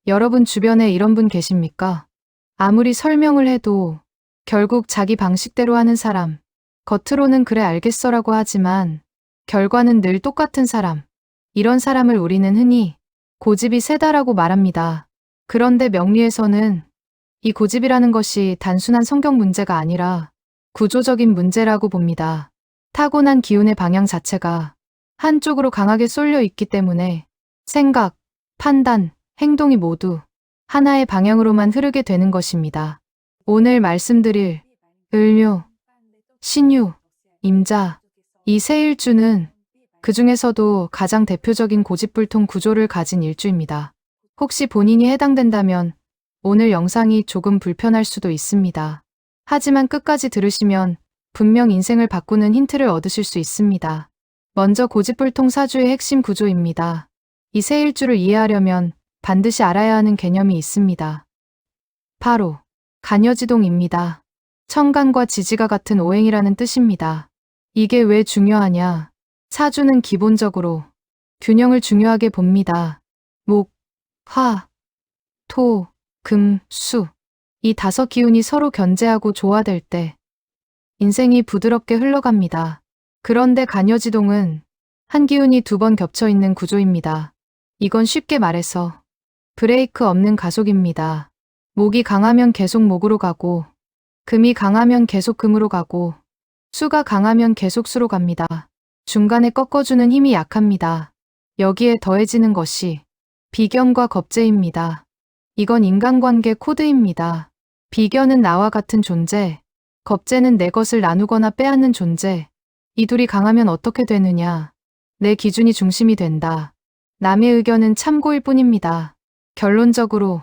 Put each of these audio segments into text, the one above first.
여러분 주변에 이런 분 계십니까? 아무리 설명을 해도 결국 자기 방식대로 하는 사람. 겉으로는 그래 알겠어라고 하지만 결과는 늘 똑같은 사람. 이런 사람을 우리는 흔히 고집이 세다라고 말합니다. 그런데 명리에서는 이 고집이라는 것이 단순한 성격 문제가 아니라 구조적인 문제라고 봅니다. 타고난 기운의 방향 자체가 한쪽으로 강하게 쏠려 있기 때문에 생각, 판단, 행동이 모두 하나의 방향으로만 흐르게 되는 것입니다. 오늘 말씀드릴 을묘, 신유, 임자, 이 세 일주는 그 중에서도 가장 대표적인 고집불통 구조를 가진 일주입니다. 혹시 본인이 해당된다면 오늘 영상이 조금 불편할 수도 있습니다. 하지만 끝까지 들으시면 분명 인생을 바꾸는 힌트를 얻으실 수 있습니다. 먼저 고집불통 사주의 핵심 구조입니다. 이 세 일주를 이해하려면 반드시 알아야 하는 개념이 있습니다. 바로 간여지동입니다. 천간과 지지가 같은 오행이라는 뜻입니다. 이게 왜 중요하냐? 사주는 기본적으로 균형을 중요하게 봅니다. 목, 화, 토, 금, 수. 이 다섯 기운이 서로 견제하고 조화될 때 인생이 부드럽게 흘러갑니다. 그런데 간여지동은 한 기운이 두 번 겹쳐 있는 구조입니다. 이건 쉽게 말해서 브레이크 없는 가속입니다. 목이 강하면 계속 목으로 가고, 금이 강하면 계속 금으로 가고, 수가 강하면 계속 수로 갑니다. 중간에 꺾어주는 힘이 약합니다. 여기에 더해지는 것이 비견과 겁재입니다. 이건 인간관계 코드입니다. 비견은 나와 같은 존재, 겁재는 내 것을 나누거나 빼앗는 존재. 이 둘이 강하면 어떻게 되느냐? 내 기준이 중심이 된다. 남의 의견은 참고일 뿐입니다. 결론적으로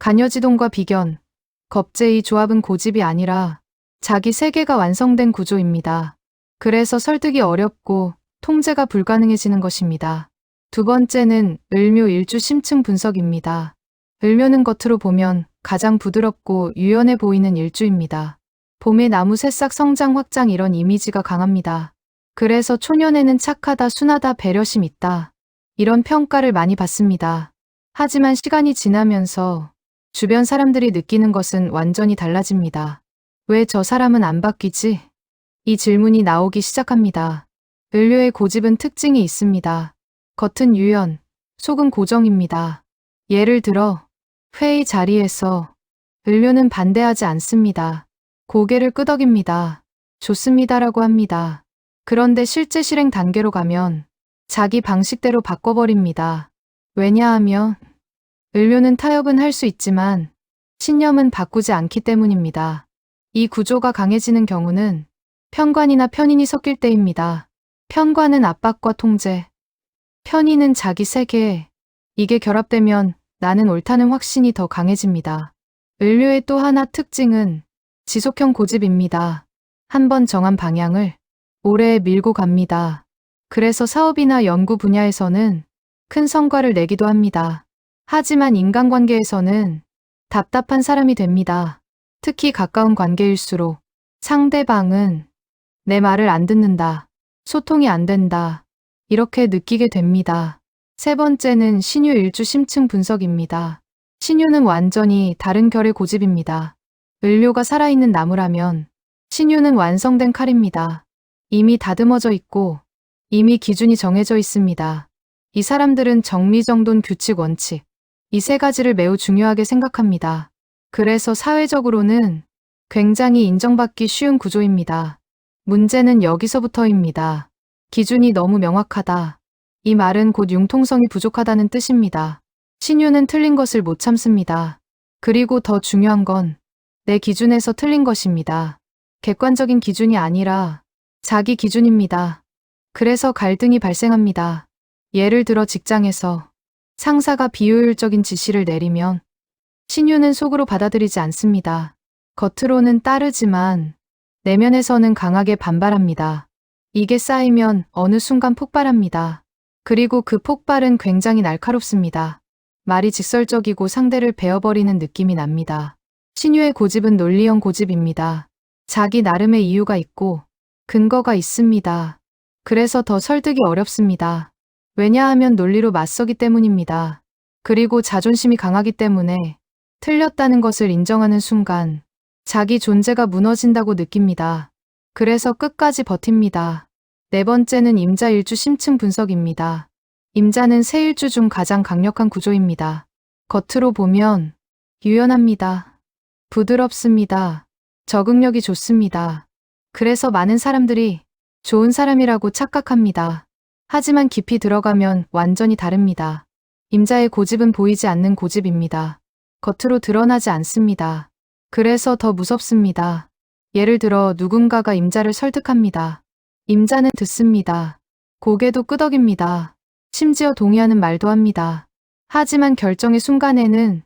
간여지동과 비견, 겁재의 조합은 고집이 아니라 자기 세계가 완성된 구조입니다. 그래서 설득이 어렵고 통제가 불가능해지는 것입니다. 두 번째는 을묘 일주 심층 분석입니다. 을묘는 겉으로 보면 가장 부드럽고 유연해 보이는 일주입니다. 봄의 나무 새싹 성장 확장 이런 이미지가 강합니다. 그래서 초년에는 착하다, 순하다, 배려심 있다. 이런 평가를 많이 받습니다. 하지만 시간이 지나면서 주변 사람들이 느끼는 것은 완전히 달라집니다. 왜 저 사람은 안 바뀌지? 이 질문이 나오기 시작합니다. 을묘의 고집은 특징이 있습니다. 겉은 유연, 속은 고정입니다. 예를 들어 회의 자리에서 을묘는 반대하지 않습니다. 고개를 끄덕입니다. 좋습니다라고 합니다. 그런데 실제 실행 단계로 가면 자기 방식대로 바꿔버립니다. 왜냐하면 을묘는 타협은 할 수 있지만 신념은 바꾸지 않기 때문입니다. 이 구조가 강해지는 경우는 편관이나 편인이 섞일 때입니다. 편관은 압박과 통제, 편인은 자기 세계. 이게 결합되면 나는 옳다는 확신이 더 강해집니다. 을묘의 또 하나 특징은 지속형 고집입니다. 한번 정한 방향을 오래 밀고 갑니다. 그래서 사업이나 연구 분야에서는 큰 성과를 내기도 합니다. 하지만 인간관계에서는 답답한 사람이 됩니다. 특히 가까운 관계일수록 상대방은 내 말을 안 듣는다, 소통이 안 된다, 이렇게 느끼게 됩니다. 세 번째는 신유 일주 심층 분석입니다. 신유는 완전히 다른 결의 고집입니다. 을묘가 살아있는 나무라면 신유는 완성된 칼입니다. 이미 다듬어져 있고 이미 기준이 정해져 있습니다. 이 사람들은 정리정돈, 규칙, 원칙, 이 세 가지를 매우 중요하게 생각합니다. 그래서 사회적으로는 굉장히 인정받기 쉬운 구조입니다. 문제는 여기서부터입니다. 기준이 너무 명확하다. 이 말은 곧 융통성이 부족하다는 뜻입니다. 신유는 틀린 것을 못 참습니다. 그리고 더 중요한 건 내 기준에서 틀린 것입니다. 객관적인 기준이 아니라 자기 기준입니다. 그래서 갈등이 발생합니다. 예를 들어 직장에서 상사가 비효율적인 지시를 내리면 신유는 속으로 받아들이지 않습니다. 겉으로는 따르지만 내면에서는 강하게 반발합니다. 이게 쌓이면 어느 순간 폭발합니다. 그리고 그 폭발은 굉장히 날카롭습니다. 말이 직설적이고 상대를 베어버리는 느낌이 납니다. 신유의 고집은 논리형 고집입니다. 자기 나름의 이유가 있고 근거가 있습니다. 그래서 더 설득이 어렵습니다. 왜냐하면 논리로 맞서기 때문입니다. 그리고 자존심이 강하기 때문에 틀렸다는 것을 인정하는 순간 자기 존재가 무너진다고 느낍니다. 그래서 끝까지 버팁니다. 네 번째는 임자 일주 심층 분석입니다. 임자는 세 일주 중 가장 강력한 구조입니다. 겉으로 보면 유연합니다. 부드럽습니다. 적응력이 좋습니다. 그래서 많은 사람들이 좋은 사람이라고 착각합니다. 하지만 깊이 들어가면 완전히 다릅니다. 임자의 고집은 보이지 않는 고집입니다. 겉으로 드러나지 않습니다. 그래서 더 무섭습니다. 예를 들어 누군가가 임자를 설득합니다. 임자는 듣습니다. 고개도 끄덕입니다. 심지어 동의하는 말도 합니다. 하지만 결정의 순간에는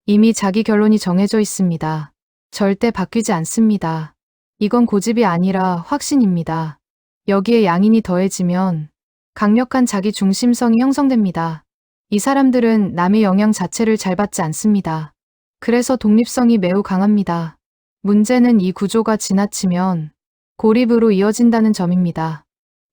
이미 자기 결론이 정해져 있습니다. 절대 바뀌지 않습니다. 이건 고집이 아니라 확신입니다. 여기에 양인이 더해지면 강력한 자기 중심성이 형성됩니다. 이 사람들은 남의 영향 자체를 잘 받지 않습니다. 그래서 독립성이 매우 강합니다. 문제는 이 구조가 지나치면 고립으로 이어진다는 점입니다.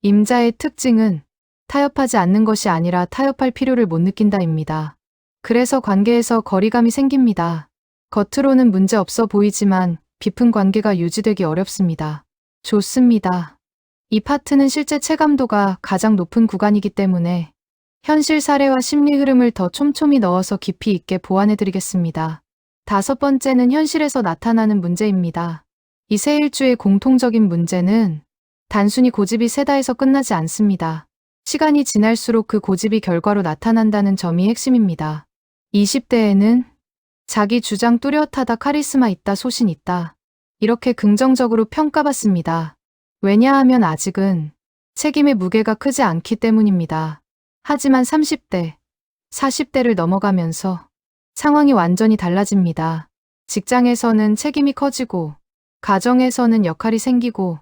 임자의 특징은 타협하지 않는 것이 아니라 타협할 필요를 못 느낀다입니다. 그래서 관계에서 거리감이 생깁니다. 겉으로는 문제 없어 보이지만 깊은 관계가 유지되기 어렵습니다. 좋습니다. 이 파트는 실제 체감도가 가장 높은 구간이기 때문에 현실 사례와 심리 흐름을 더 촘촘히 넣어서 깊이 있게 보완해드리겠습니다. 다섯 번째는 현실에서 나타나는 문제입니다. 이 세 일주의 공통적인 문제는 단순히 고집이 세다에서 끝나지 않습니다. 시간이 지날수록 그 고집이 결과로 나타난다는 점이 핵심입니다. 20대에는 자기 주장 뚜렷하다, 카리스마 있다, 소신 있다. 이렇게 긍정적으로 평가받습니다. 왜냐하면 아직은 책임의 무게가 크지 않기 때문입니다. 하지만 30대, 40대를 넘어가면서 상황이 완전히 달라집니다. 직장에서는 책임이 커지고, 가정에서는 역할이 생기고,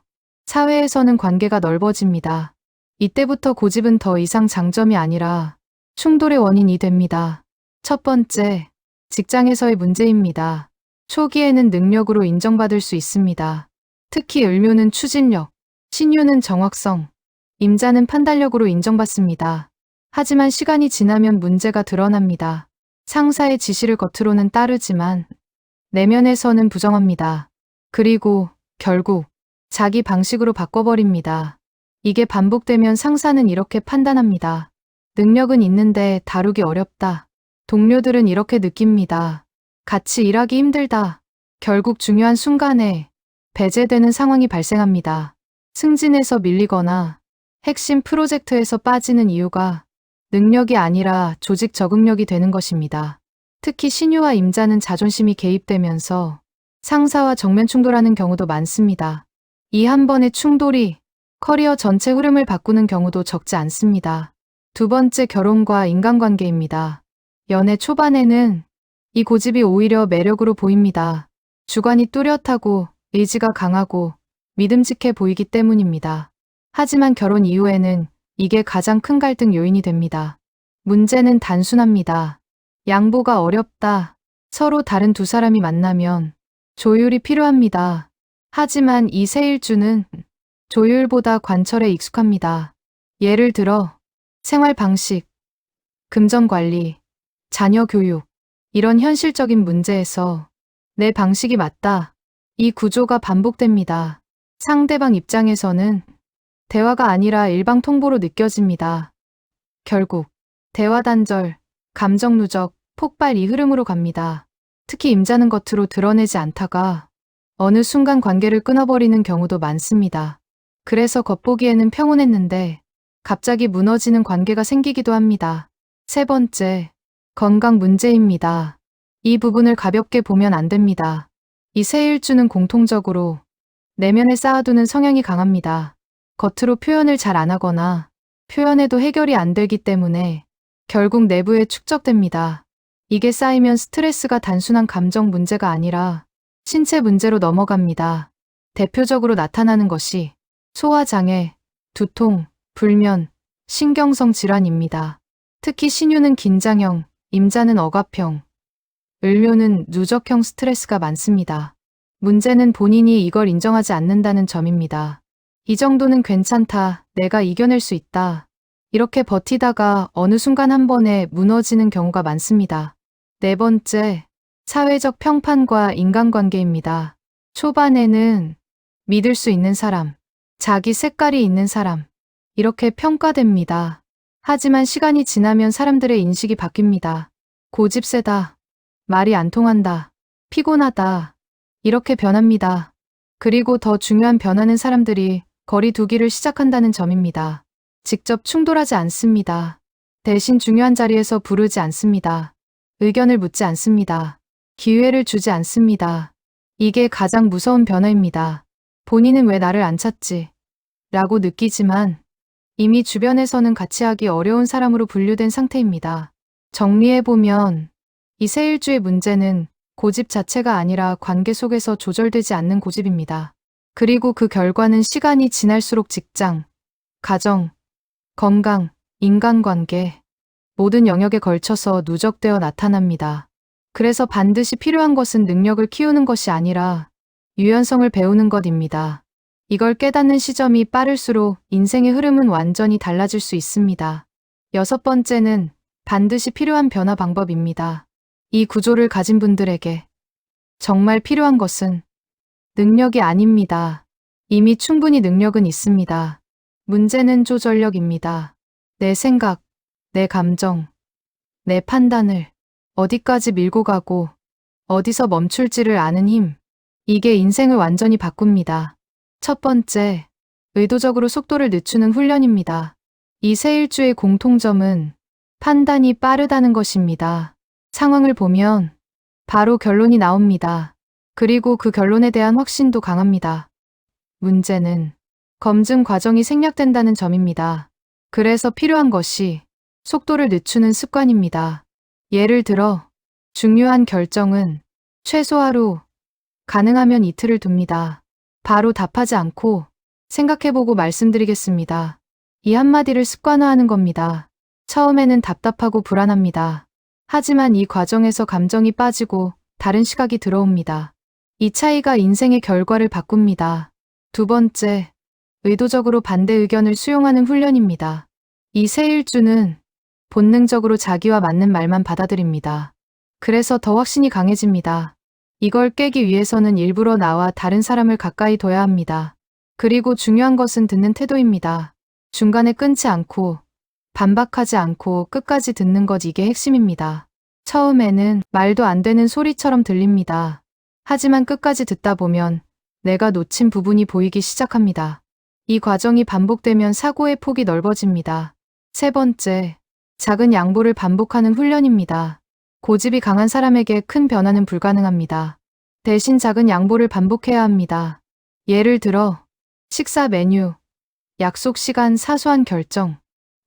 사회에서는 관계가 넓어집니다. 이때부터 고집은 더 이상 장점이 아니라 충돌의 원인이 됩니다. 첫 번째, 직장에서의 문제입니다. 초기에는 능력으로 인정받을 수 있습니다. 특히 을묘는 추진력, 신유는 정확성, 임자는 판단력으로 인정받습니다. 하지만 시간이 지나면 문제가 드러납니다. 상사의 지시를 겉으로는 따르지만 내면에서는 부정합니다. 그리고 결국 자기 방식으로 바꿔버립니다. 이게 반복되면 상사는 이렇게 판단합니다. 능력은 있는데 다루기 어렵다. 동료들은 이렇게 느낍니다. 같이 일하기 힘들다. 결국 중요한 순간에 배제되는 상황이 발생합니다. 승진에서 밀리거나 핵심 프로젝트에서 빠지는 이유가 능력이 아니라 조직 적응력이 되는 것입니다. 특히 신유와 임자는 자존심이 개입되면서 상사와 정면 충돌하는 경우도 많습니다. 이 한 번의 충돌이 커리어 전체 흐름을 바꾸는 경우도 적지 않습니다. 두 번째, 결혼과 인간관계입니다. 연애 초반에는 이 고집이 오히려 매력으로 보입니다. 주관이 뚜렷하고 의지가 강하고 믿음직해 보이기 때문입니다. 하지만 결혼 이후에는 이게 가장 큰 갈등 요인이 됩니다. 문제는 단순합니다. 양보가 어렵다. 서로 다른 두 사람이 만나면 조율이 필요합니다. 하지만 이 세 일주는 조율보다 관철에 익숙합니다. 예를 들어 생활 방식, 금전 관리, 자녀 교육, 이런 현실적인 문제에서 내 방식이 맞다. 이 구조가 반복됩니다. 상대방 입장에서는 대화가 아니라 일방 통보로 느껴집니다. 결국 대화 단절, 감정 누적, 폭발, 이 흐름으로 갑니다. 특히 임자는 겉으로 드러내지 않다가 어느 순간 관계를 끊어버리는 경우도 많습니다. 그래서 겉보기에는 평온했는데 갑자기 무너지는 관계가 생기기도 합니다. 세 번째, 건강 문제입니다. 이 부분을 가볍게 보면 안 됩니다. 이 세 일주는 공통적으로 내면에 쌓아두는 성향이 강합니다. 겉으로 표현을 잘 안 하거나 표현해도 해결이 안 되기 때문에 결국 내부에 축적됩니다. 이게 쌓이면 스트레스가 단순한 감정 문제가 아니라 신체 문제로 넘어갑니다. 대표적으로 나타나는 것이 소화장애, 두통, 불면, 신경성 질환입니다. 특히 신유는 긴장형, 임자는 억압형, 을묘는 누적형 스트레스가 많습니다. 문제는 본인이 이걸 인정하지 않는다는 점입니다. 이 정도는 괜찮다, 내가 이겨낼 수 있다, 이렇게 버티다가 어느 순간 한 번에 무너지는 경우가 많습니다. 네 번째, 사회적 평판과 인간관계입니다. 초반에는 믿을 수 있는 사람, 자기 색깔이 있는 사람, 이렇게 평가됩니다. 하지만 시간이 지나면 사람들의 인식이 바뀝니다. 고집 세다, 말이 안 통한다, 피곤하다, 이렇게 변합니다. 그리고 더 중요한 변화는 사람들이 거리 두기를 시작한다는 점입니다. 직접 충돌하지 않습니다. 대신 중요한 자리에서 부르지 않습니다. 의견을 묻지 않습니다. 기회를 주지 않습니다. 이게 가장 무서운 변화입니다. 본인은 왜 나를 안 찾지? 라고 느끼지만 이미 주변에서는 같이 하기 어려운 사람으로 분류된 상태입니다. 정리해보면 이 세 일주의 문제는 고집 자체가 아니라 관계 속에서 조절되지 않는 고집입니다. 그리고 그 결과는 시간이 지날수록 직장, 가정, 건강, 인간관계, 모든 영역에 걸쳐서 누적되어 나타납니다. 그래서 반드시 필요한 것은 능력을 키우는 것이 아니라 유연성을 배우는 것입니다. 이걸 깨닫는 시점이 빠를수록 인생의 흐름은 완전히 달라질 수 있습니다. 여섯 번째는 반드시 필요한 변화 방법입니다. 이 구조를 가진 분들에게 정말 필요한 것은 능력이 아닙니다. 이미 충분히 능력은 있습니다. 문제는 조절력입니다. 내 생각, 내 감정, 내 판단을 어디까지 밀고 가고 어디서 멈출지를 아는 힘. 이게 인생을 완전히 바꿉니다. 첫 번째, 의도적으로 속도를 늦추는 훈련입니다. 이 세 일주의 공통점은 판단이 빠르다는 것입니다. 상황을 보면 바로 결론이 나옵니다. 그리고 그 결론에 대한 확신도 강합니다. 문제는 검증 과정이 생략된다는 점입니다. 그래서 필요한 것이 속도를 늦추는 습관입니다. 예를 들어 중요한 결정은 최소 하루, 가능하면 이틀을 둡니다. 바로 답하지 않고 생각해보고 말씀드리겠습니다. 이 한마디를 습관화하는 겁니다. 처음에는 답답하고 불안합니다. 하지만 이 과정에서 감정이 빠지고 다른 시각이 들어옵니다. 이 차이가 인생의 결과를 바꿉니다. 두 번째, 의도적으로 반대 의견을 수용하는 훈련입니다. 이 세 일주는 본능적으로 자기와 맞는 말만 받아들입니다. 그래서 더 확신이 강해집니다. 이걸 깨기 위해서는 일부러 나와 다른 사람을 가까이 둬야 합니다. 그리고 중요한 것은 듣는 태도입니다. 중간에 끊지 않고 반박하지 않고 끝까지 듣는 것, 이게 핵심입니다. 처음에는 말도 안 되는 소리처럼 들립니다. 하지만 끝까지 듣다 보면 내가 놓친 부분이 보이기 시작합니다. 이 과정이 반복되면 사고의 폭이 넓어집니다. 세 번째, 작은 양보를 반복하는 훈련입니다. 고집이 강한 사람에게 큰 변화는 불가능합니다. 대신 작은 양보를 반복해야 합니다. 예를 들어 식사 메뉴, 약속 시간, 사소한 결정,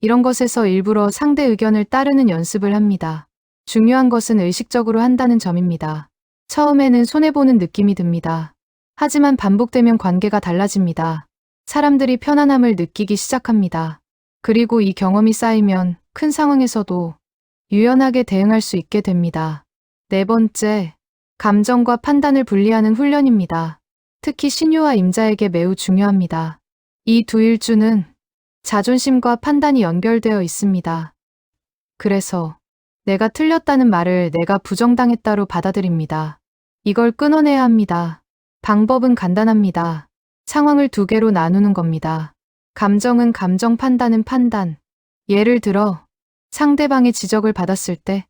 이런 것에서 일부러 상대 의견을 따르는 연습을 합니다. 중요한 것은 의식적으로 한다는 점입니다. 처음에는 손해보는 느낌이 듭니다. 하지만 반복되면 관계가 달라집니다. 사람들이 편안함을 느끼기 시작합니다. 그리고 이 경험이 쌓이면 큰 상황에서도 유연하게 대응할 수 있게 됩니다. 네 번째, 감정과 판단을 분리하는 훈련입니다. 특히 신유와 임자에게 매우 중요합니다. 이 두 일주는 자존심과 판단이 연결되어 있습니다. 그래서 내가 틀렸다는 말을 내가 부정당했다로 받아들입니다. 이걸 끊어내야 합니다. 방법은 간단합니다. 상황을 두 개로 나누는 겁니다. 감정은 감정, 판단은 판단. 예를 들어 상대방의 지적을 받았을 때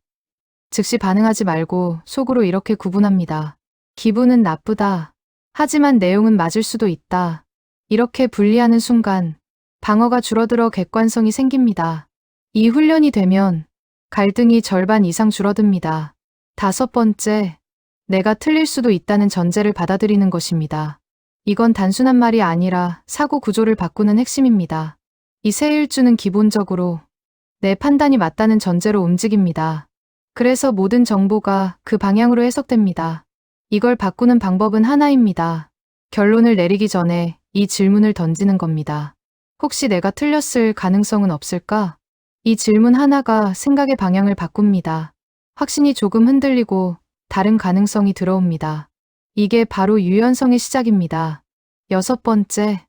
즉시 반응하지 말고 속으로 이렇게 구분합니다. 기분은 나쁘다. 하지만 내용은 맞을 수도 있다. 이렇게 분리하는 순간 방어가 줄어들어 객관성이 생깁니다. 이 훈련이 되면 갈등이 절반 이상 줄어듭니다. 다섯 번째, 내가 틀릴 수도 있다는 전제를 받아들이는 것입니다. 이건 단순한 말이 아니라 사고 구조를 바꾸는 핵심입니다. 이 세 일주는 기본적으로 내 판단이 맞다는 전제로 움직입니다. 그래서 모든 정보가 그 방향으로 해석됩니다. 이걸 바꾸는 방법은 하나입니다. 결론을 내리기 전에 이 질문을 던지는 겁니다. 혹시 내가 틀렸을 가능성은 없을까? 이 질문 하나가 생각의 방향을 바꿉니다. 확신이 조금 흔들리고 다른 가능성이 들어옵니다. 이게 바로 유연성의 시작입니다. 여섯 번째,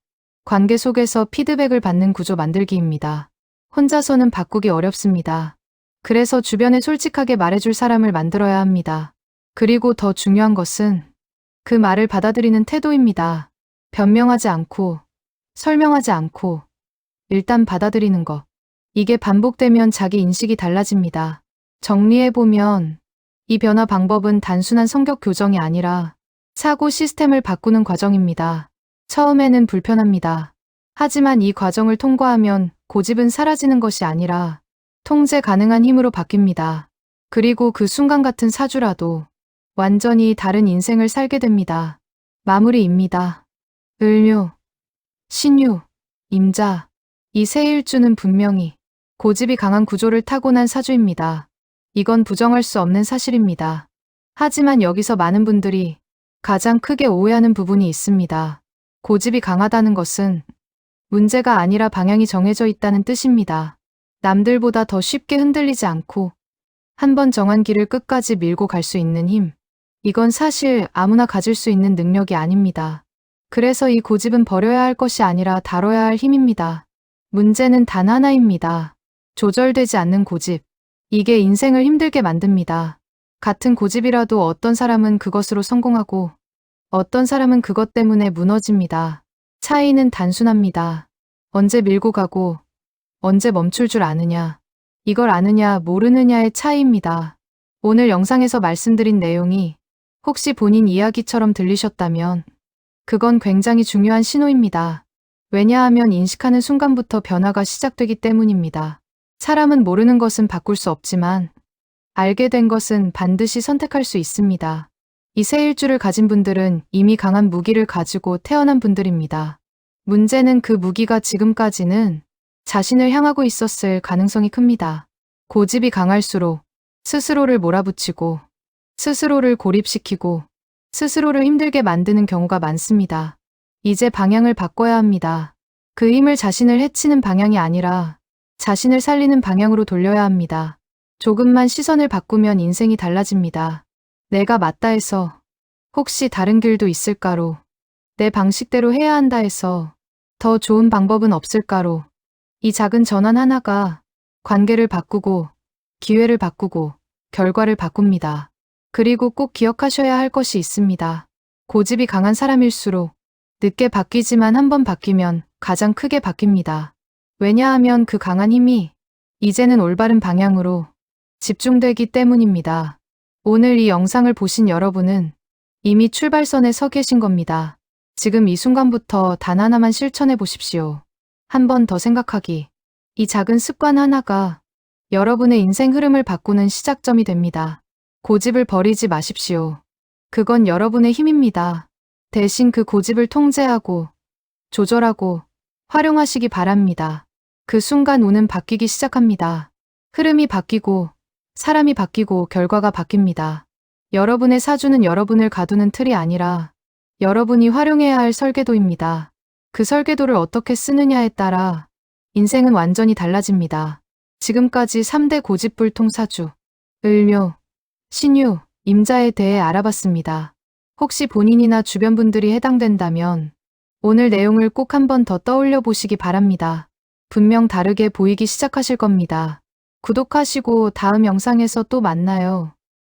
관계 속에서 피드백을 받는 구조 만들기입니다. 혼자서는 바꾸기 어렵습니다. 그래서 주변에 솔직하게 말해줄 사람을 만들어야 합니다. 그리고 더 중요한 것은 그 말을 받아들이는 태도입니다. 변명하지 않고, 설명하지 않고, 일단 받아들이는 것. 이게 반복되면 자기 인식이 달라집니다. 정리해보면 이 변화 방법은 단순한 성격 교정이 아니라 사고 시스템을 바꾸는 과정입니다. 처음에는 불편합니다. 하지만 이 과정을 통과하면 고집은 사라지는 것이 아니라 통제 가능한 힘으로 바뀝니다. 그리고 그 순간 같은 사주라도 완전히 다른 인생을 살게 됩니다. 마무리입니다. 을묘, 신유, 임자. 이 세 일주는 분명히 고집이 강한 구조를 타고난 사주입니다. 이건 부정할 수 없는 사실입니다. 하지만 여기서 많은 분들이 가장 크게 오해하는 부분이 있습니다. 고집이 강하다는 것은 문제가 아니라 방향이 정해져 있다는 뜻입니다. 남들보다 더 쉽게 흔들리지 않고 한번 정한 길을 끝까지 밀고 갈 수 있는 힘. 이건 사실 아무나 가질 수 있는 능력이 아닙니다. 그래서 이 고집은 버려야 할 것이 아니라 다뤄야 할 힘입니다. 문제는 단 하나입니다. 조절되지 않는 고집. 이게 인생을 힘들게 만듭니다. 같은 고집이라도 어떤 사람은 그것으로 성공하고 어떤 사람은 그것 때문에 무너집니다. 차이는 단순합니다. 언제 밀고 가고 언제 멈출 줄 아느냐. 이걸 아느냐 모르느냐의 차이입니다. 오늘 영상에서 말씀드린 내용이 혹시 본인 이야기처럼 들리셨다면 그건 굉장히 중요한 신호입니다. 왜냐하면 인식하는 순간부터 변화가 시작되기 때문입니다. 사람은 모르는 것은 바꿀 수 없지만 알게 된 것은 반드시 선택할 수 있습니다. 이 세 일주를 가진 분들은 이미 강한 무기를 가지고 태어난 분들입니다. 문제는 그 무기가 지금까지는 자신을 향하고 있었을 가능성이 큽니다. 고집이 강할수록 스스로를 몰아붙이고 스스로를 고립시키고 스스로를 힘들게 만드는 경우가 많습니다. 이제 방향을 바꿔야 합니다. 그 힘을 자신을 해치는 방향이 아니라 자신을 살리는 방향으로 돌려야 합니다. 조금만 시선을 바꾸면 인생이 달라집니다. 내가 맞다 해서 혹시 다른 길도 있을까로, 내 방식대로 해야 한다 해서 더 좋은 방법은 없을까로, 이 작은 전환 하나가 관계를 바꾸고 기회를 바꾸고 결과를 바꿉니다. 그리고 꼭 기억하셔야 할 것이 있습니다. 고집이 강한 사람일수록 늦게 바뀌지만 한번 바뀌면 가장 크게 바뀝니다. 왜냐하면 그 강한 힘이 이제는 올바른 방향으로 집중되기 때문입니다. 오늘 이 영상을 보신 여러분은 이미 출발선에 서 계신 겁니다. 지금 이 순간부터 단 하나만 실천해 보십시오. 한 번 더 생각하기. 이 작은 습관 하나가 여러분의 인생 흐름을 바꾸는 시작점이 됩니다. 고집을 버리지 마십시오. 그건 여러분의 힘입니다. 대신 그 고집을 통제하고 조절하고 활용하시기 바랍니다. 그 순간 운은 바뀌기 시작합니다. 흐름이 바뀌고 사람이 바뀌고 결과가 바뀝니다. 여러분의 사주는 여러분을 가두는 틀이 아니라 여러분이 활용해야 할 설계도입니다. 그 설계도를 어떻게 쓰느냐에 따라 인생은 완전히 달라집니다. 지금까지 3대 고집불통 사주, 을묘, 신유, 임자에 대해 알아봤습니다. 혹시 본인이나 주변 분들이 해당된다면 오늘 내용을 꼭 한 번 더 떠올려 보시기 바랍니다. 분명 다르게 보이기 시작하실 겁니다. 구독하시고 다음 영상에서 또 만나요.